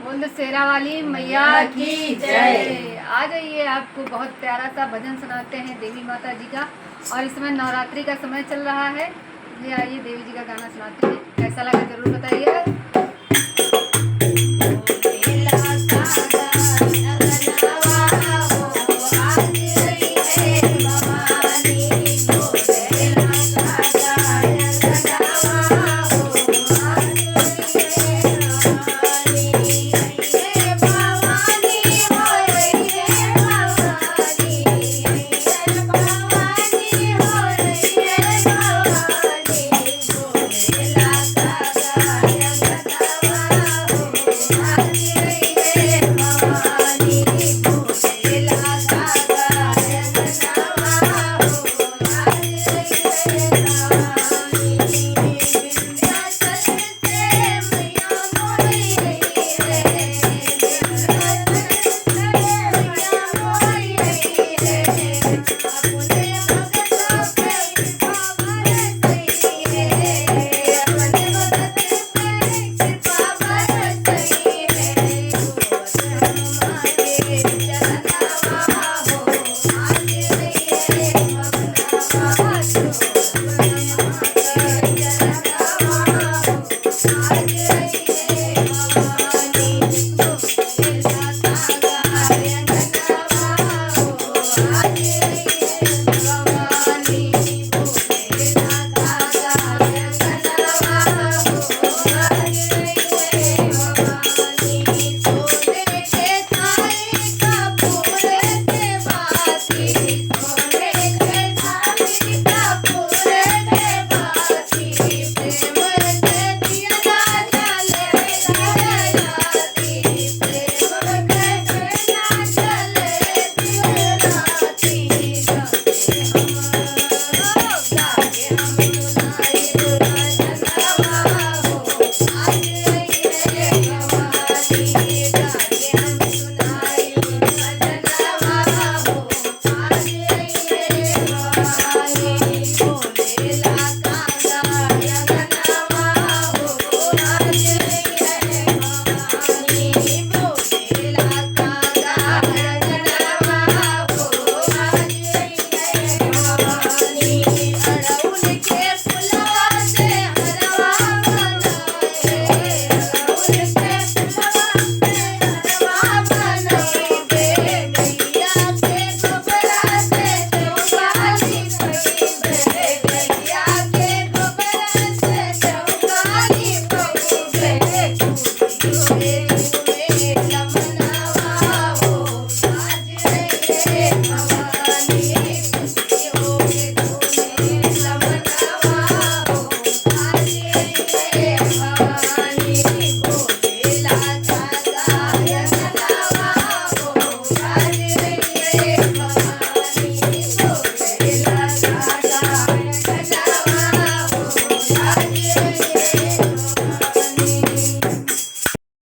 बोल शेरा वाली मैया की जय। आ जाइए, आपको बहुत प्यारा सा भजन सुनाते हैं देवी माता जी का। और इसमें नवरात्रि का समय चल रहा है, ये आइए देवी जी का गाना सुनाते हैं। कैसा लगा जरूर बताइएगा।